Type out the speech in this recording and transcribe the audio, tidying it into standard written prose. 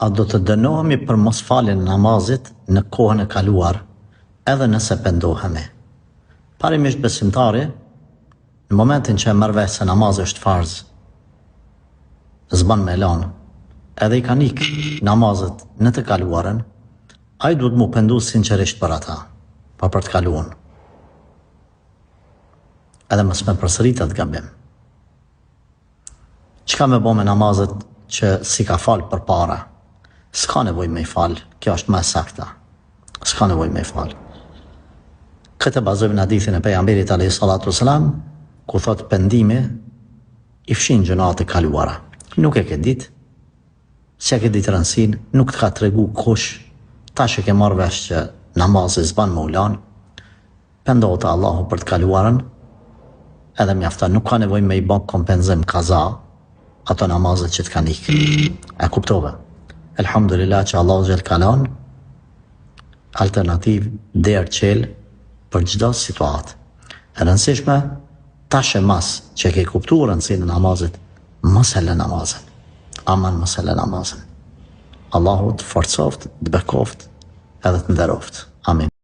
A do të dënohemi për mos faljen e namazit në kohën e kaluar, edhe nëse pendohemi? Parimisht besimtari, në momentin që e merr vesh se namazi është farz, zban me lanë, edhe i kanë ikë namazet në të kaluarën, ai duhet mu pendu sinqerisht për ata, pa për të kaluar. Edhe mos me përsërit atë gabim. Çka me bo me namazet që si ka falë për para? S'ka nevoj me i falë, kjo është më e sakta. S'ka nevoj me i falë. Këtë bazojmë në hadithin e pejgamberit alayhi salatu wasalam, ku thot pendimi i fshin gjunat e kaluara. Nuk e ke ditë, s'ja ke ditë rëndësinë, nuk të ka tregu kush, tash e ke marrë vesh që namazi zban me ulan, pendohu te Allahu për të kaluarën, edhe mjafton, nuk ka nevojë me i bë kompenzim kaza ato namazet që të kanë ikë. E kuptove? Elhamdulillah që Allahu xhel kalon alternativ der qel për çdo situatë. E rëndësishme, tash e mas që ke kuptuar rëndësinë e namazit, mos e lë namazin. Aman mos e lë namazin. Allahu të forcoft, të bekoft, edhe të nderoft. Amin.